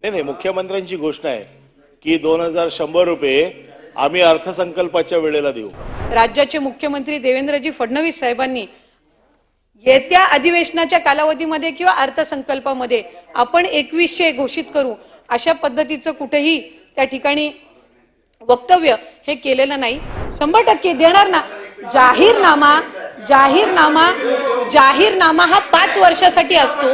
नाही, मुख्यमंत्र्यांची घोषणा आहे की 2100 रुपये आम्ही अर्थसंकल्पाच्या वेळेला देऊ। राज्याचे मुख्यमंत्री देवेंद्रजी फडणवीस साहेबांनी येत्या अधिवेशनाच्या कालावधीमध्ये किंवा अर्थसंकल्पामध्ये आपण 2100 घोषित करू अशा पद्धतीचं कुठेही त्या ठिकाणी वक्तव्य हे केलेलं नाही। 100% देणार ना। जाहीरनामा हा 5 वर्षासाठी असतो।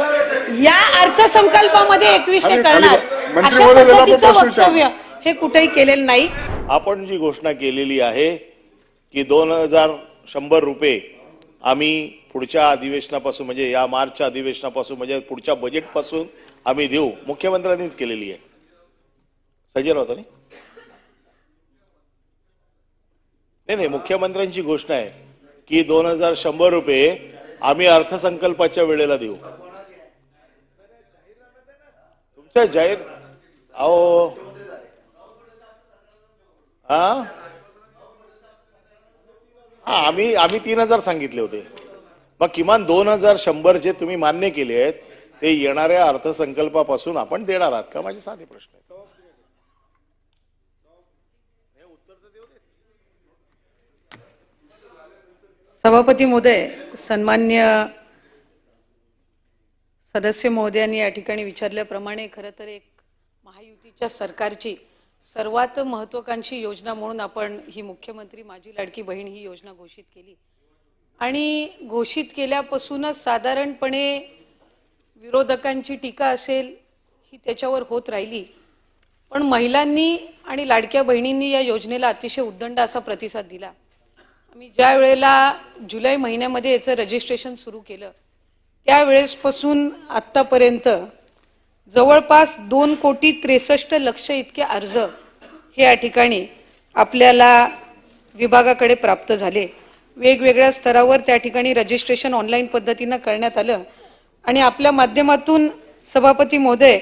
या अर्थसंकल्पामध्ये 2100 करणार अशा पद्धतीचं वक्तव्य हे कुठेही केलेलं नाही। आपण जी घोषणा केलेली आहे की 2100 रुपये आम्ही पुढच्या अधिवेशनापासून म्हणजे या मार्चच्या अधिवेशनापासून म्हणजे पुढच्या बजेटपासून आम्ही देऊ, मुख्यमंत्र्यांनीच केलेली आहे। संजय राऊत नाही, मुख्यमंत्र्यांची घोषणा आहे की 2100 रुपये आम्ही अर्थसंकल्पाच्या वेळेला देऊ। तुमच्या जाहीर आम्ही 3000 सांगितले होते, मग किमान 2100 जे तुम्ही मान्य केले आहेत ते येणाऱ्या अर्थसंकल्पापासून आपण देणार आहात का, माझे साधे प्रश्न आहेत। सभापती महोदय, सन्मान्य सदस्य महोदयांनी या ठिकाणी विचारल्याप्रमाणे खरं तर एक महायुतीच्या सरकारची सर्वात महत्त्वाकांक्षी योजना म्हणून आपण ही मुख्यमंत्री माझी लाडकी बहीण ही योजना घोषित केली आणि घोषित केल्यापासूनच साधारणपणे विरोधकांची टीका असेल ही त्याच्यावर होत राहिली, पण महिलांनी आणि लाडक्या बहिणींनी या योजनेला अतिशय उद्दंड असा प्रतिसाद दिला। आम्ही ज्या वेळेला जुलै महिन्यामध्ये याचं रजिस्ट्रेशन सुरू केलं त्यावेळेसपासून आत्तापर्यंत जवळपास 2,63,00,000 इतके अर्ज हे या ठिकाणी आपल्याला विभागाकडे प्राप्त झाले। वेगवेगळ्या स्तरावर त्या ठिकाणी रजिस्ट्रेशन ऑनलाईन पद्धतीनं करण्यात आलं आणि आपल्या माध्यमातून सभापती महोदय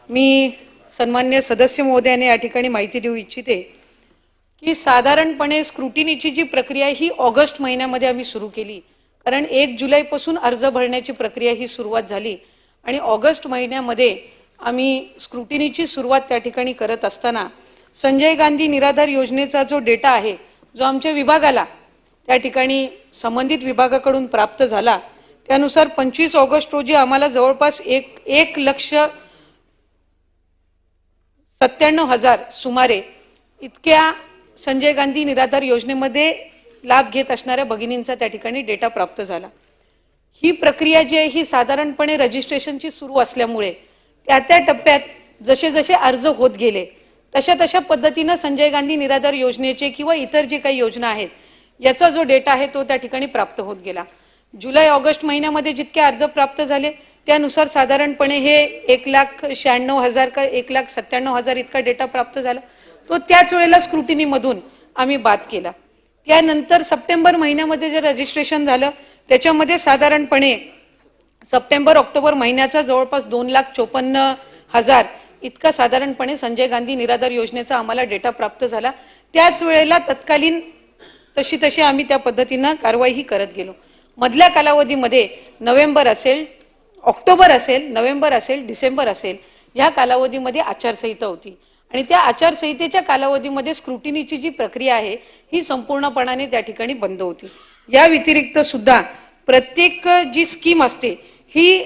मी सन्मान्य सदस्य महोदयाने या ठिकाणी माहिती देऊ इच्छिते की साधारणपणे स्क्रुटिनीची जी प्रक्रिया ही ऑगस्ट महिन्यामध्ये आम्ही सुरू केली, कारण 1 जुलैपासून अर्ज भरण्याची प्रक्रिया ही सुरुवात झाली आणि ऑगस्ट महिन्यामध्ये आम्ही स्क्रुटिनीची सुरुवात त्या ठिकाणी करत असताना संजय गांधी निराधार योजनेचा जो डेटा आहे जो आमच्या विभागाला त्या ठिकाणी संबंधित विभागाकडून प्राप्त झाला त्यानुसार 25 ऑगस्ट रोजी आम्हाला जवळपास 1,97,000 सुमारे इतक्या संजय गांधी निराधार योजनेमध्ये लाभ घेत असणाऱ्या भगिनींचा त्या ठिकाणी डेटा प्राप्त झाला। ही प्रक्रिया जी आहे ही साधारणपणे रजिस्ट्रेशनची सुरू असल्यामुळे त्या टप्प्यात जसे जसे अर्ज होत गेले तशा पद्धतीनं संजय गांधी निराधार योजनेचे किंवा इतर जे काही योजना आहेत याचा जो डेटा आहे तो त्या ठिकाणी प्राप्त होत गेला। जुलै ऑगस्ट महिन्यामध्ये जितके अर्ज प्राप्त झाले त्यानुसार साधारणपणे हे 1,96,000 का 1,97,000 इतका डेटा प्राप्त झाला, तो त्याच वेळेला स्क्रुटिनीमधून आम्ही बाद केला। त्यानंतर सप्टेंबर महिन्यामध्ये जे रजिस्ट्रेशन झालं त्याच्यामध्ये साधारणपणे सप्टेंबर ऑक्टोबर महिन्याचा जवळपास 2,54,000 इतका साधारणपणे संजय गांधी निराधार योजनेचा आम्हाला डेटा प्राप्त झाला। त्याच वेळेला तत्कालीन तशी आम्ही त्या पद्धतीनं कारवाई करत गेलो। मधल्या कालावधीमध्ये नोव्हेंबर असेल, ऑक्टोबर असेल, नोव्हेंबर असेल, डिसेंबर असेल या कालावधीमध्ये आचारसंहिता होती आणि त्या आचारसंहितेच्या कालावधीमध्ये स्क्रुटिनीची जी प्रक्रिया आहे ही संपूर्णपणाने त्या ठिकाणी बंद होती। या व्यतिरिक्त सुद्धा प्रत्येक जी स्कीम असते ही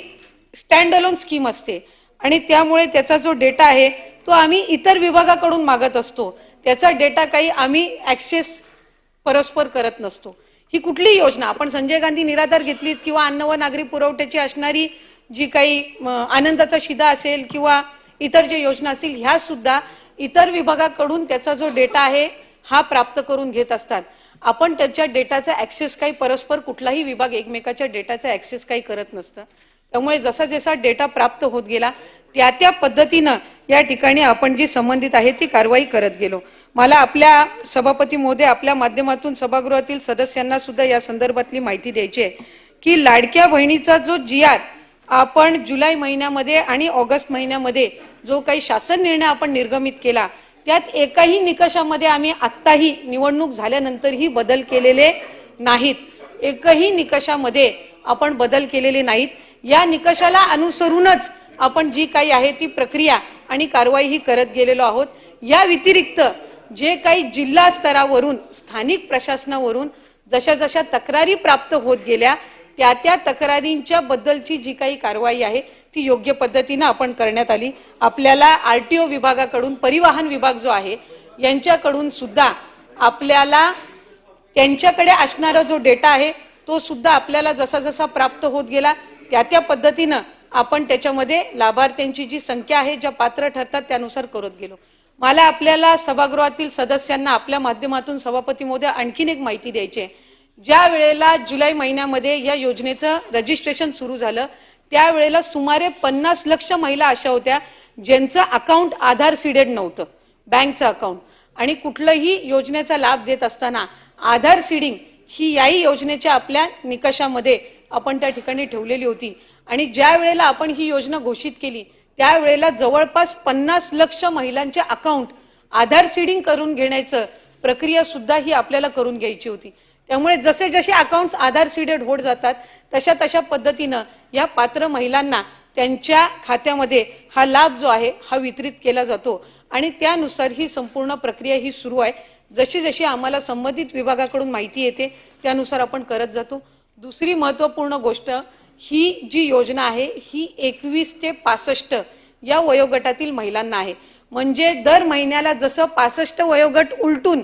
स्टँड अलोन स्कीम असते आणि त्यामुळे त्याचा जो डेटा आहे तो आम्ही इतर विभागाकडून मागत असतो, त्याचा डेटा काही आम्ही ऍक्सेस परस्पर करत नसतो। ही कुठली योजना आपण संजय गांधी निराधार घेतलीत किंवा अन्न व नागरी पुरवठ्याची असणारी जी काही आनंदाचा शिधा असेल किंवा इतर जे योजना असतील ह्या सुद्धा इतर विभागाकडून त्याचा जो डेटा आहे हा प्राप्त करून घेत असतात। आपण त्याच्या डेटाचा ऍक्सेस काही परस्पर कुठलाही विभाग एकमेकाच्या डेटाचा ऍक्सेस काही करत नसतं। त्यामुळे जसा जसा डेटा प्राप्त होत गेला त्या पद्धतीनं या ठिकाणी आपण जी संबंधित आहे ती कारवाई करत गेलो। मला आपल्या सभापती महोदय आपल्या माध्यमातून सभागृहातील सदस्यांना सुद्धा या संदर्भातली माहिती द्यायची आहे की लाडक्या बहिणीचा जो GR आपण जुलै महिन्यामध्ये आणि ऑगस्ट महिन्यामध्ये जो काही शासन निर्णय आपण निर्गमित केला त्यात एकाही निकषामध्ये आम्ही आत्ताही निवडणूक झाल्यानंतरही बदल केलेले नाहीत। एकही निकषामध्ये आपण बदल केलेले नाहीत। या निकषाला अनुसरूनच आपण जी काही आहे ती प्रक्रिया आणि कारवाई ही करत गेलेलो आहोत. या व्यतिरिक्त जे काही जिल्हा स्तरावरून स्थानिक प्रशासनावरून जशा जशा तक्रारी प्राप्त होत गेल्या त्या तक्रारींच्या बद्दलची जी काही कारवाई आहे ती योग्य पद्धतीने आपण करण्यात आली. आपल्याला आरटीओ विभागाकडून परिवहन विभाग जो आहे यांच्याकडून सुद्धा आपल्याला त्यांच्याकडे असणारा जो डेटा आहे तो सुद्धा आपल्याला जसा जसा प्राप्त होत गेला त्या पद्धतीनं आपण त्याच्यामध्ये लाभार्थ्यांची जी संख्या आहे ज्या पात्र ठरतात त्यानुसार करत गेलो. मला आपल्याला सभागृहातील सदस्यांना आपल्या माध्यमातून सभापती महोदय आणखीन एक माहिती द्यायची आहे. ज्या वेळेला जुलै महिन्यामध्ये या योजनेचं रजिस्ट्रेशन सुरू झालं त्यावेळेला सुमारे 50 लाख महिला अशा होत्या ज्यांचं अकाउंट आधार सीडेड नव्हतं, बँकचं अकाउंट, आणि कुठलंही योजनेचा लाभ देत असताना आधार सीडिंग ही याही योजनेच्या आपल्या निकषामध्ये आपण त्या ठिकाणी ठेवलेली होती. आणि ज्या वेळेला आपण ही योजना घोषित केली त्यावेळेला जवळपास 50 लाख महिलांचे अकाउंट आधार सीडिंग करून घेण्याचं प्रक्रिया सुद्धा ही आपल्याला करून घ्यायची होती. त्यामुळे जसे जसे अकाउंट्स आधार सीडेड होत जातात तशा तशा पद्धतीनं या पात्र महिलांना त्यांच्या खात्यामध्ये हा लाभ जो आहे हा वितरित केला जातो आणि त्यानुसार ही संपूर्ण प्रक्रिया ही सुरू आहे. जशी जशी आम्हाला संबंधित विभागाकडून माहिती येते त्यानुसार आपण करत जातो. दुसरी महत्त्वपूर्ण गोष्ट, ही जी योजना आहे ही 21 ते 65 या वयोगटातील महिलांना आहे. म्हणजे दर महिन्याला जसं 65 वयोगट उलटून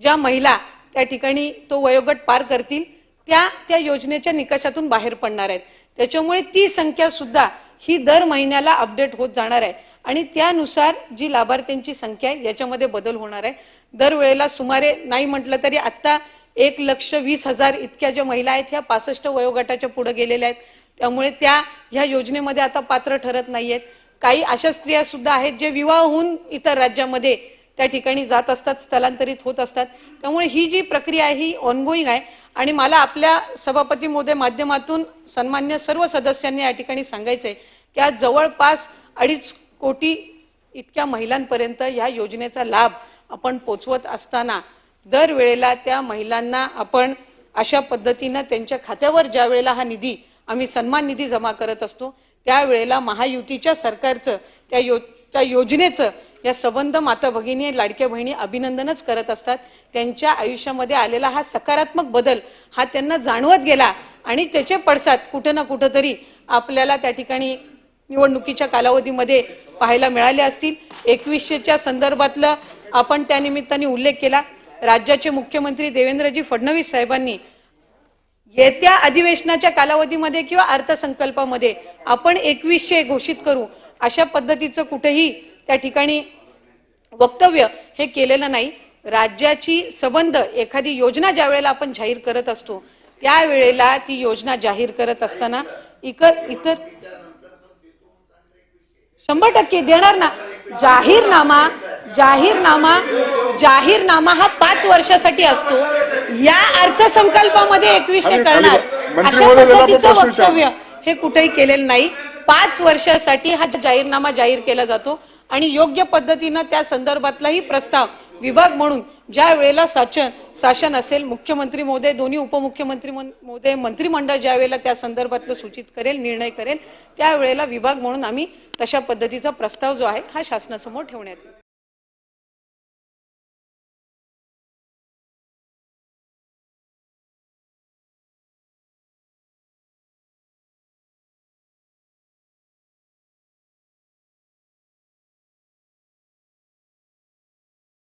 ज्या महिला त्या ठिकाणी तो वयोगट पार करतील त्या योजनेच्या निकषातून बाहेर पडणार आहेत. त्याच्यामुळे ती संख्या सुद्धा ही दर महिन्याला अपडेट होत जाणार आहे आणि त्यानुसार जी लाभार्थ्यांची संख्या आहे याच्यामध्ये बदल होणार आहे. दरवेळेला सुमारे नाही म्हटलं तरी आता 1,20,000 इतक्या ज्या महिला आहेत ह्या 65 वयोगटाच्या पुढे गेलेल्या आहेत. त्यामुळे त्या ह्या योजनेमध्ये आता पात्र ठरत नाहीयेत. काही अशा स्त्रिया सुद्धा आहेत जे विवाह होऊन इतर राज्यामध्ये त्या ठिकाणी जात असतात, स्थलांतरित होत असतात. त्यामुळे ही जी प्रक्रिया आहे ही ऑनगोईंग आहे आणि मला आपल्या सभापती महोदय माध्यमातून सन्मान्य सर्व सदस्यांनी या ठिकाणी सांगायचंय की आज जवळपास 2.5 कोटी इतक्या महिलांपर्यंत या योजनेचा लाभ आपण पोचवत असताना दरवेळेला त्या महिलांना आपण अशा पद्धतीनं त्यांच्या खात्यावर ज्या वेळेला हा निधी आम्ही सन्मान निधी जमा करत असतो त्यावेळेला महायुतीच्या सरकारचं त्या योजनेचं या सबंध माता भगिनी लाडक्या बहिणी अभिनंदनच करत असतात. त्यांच्या आयुष्यामध्ये आलेला हा सकारात्मक बदल हा त्यांना जाणवत गेला आणि त्याचे पडसाद कुठं ना कुठं तरी आपल्याला त्या ठिकाणी निवडणुकीच्या कालावधीमध्ये पाहायला मिळाले असतील. 2100च्या संदर्भातलं आपण त्या निमित्ताने उल्लेख केला. राज्याचे मुख्यमंत्री देवेंद्रजी फडणवीस साहेबांनी येत्या अधिवेशनाच्या कालावधीमध्ये किंवा अर्थसंकल्पामध्ये आपण 2100 घोषित करू अशा पद्धतीचं कुठेही त्या ठिकाणी वक्तव्य हे केलेलं नाही. राज्याची सबंध एखादी योजना ज्या वेळेला आपण जाहीर करत असतो त्यावेळेला ती योजना जाहीर करत असताना इतर 100% देणार ना. जाहीरनामा हा 5 वर्षासाठी असतो. या अर्थसंकल्पामध्ये 2100 करणार अशा पद्धतीचं वक्तव्य हे कुठेही केलेलं नाही. 5 वर्षासाठी हा जाहीरनामा जाहीर केला जातो आणि योग्य पद्धतीनं त्या संदर्भातलाही प्रस्ताव विभाग म्हणून ज्या वेळेला शासन असेल, मुख्यमंत्री महोदय, दोन्ही उपमुख्यमंत्री महोदय, मंत्रिमंडळ ज्या वेळेला त्या संदर्भातलं सूचित करेल, निर्णय करेल त्यावेळेला विभाग म्हणून आम्ही तशा पद्धतीचा प्रस्ताव जो आहे हा शासनासमोर ठेवण्यात येईल.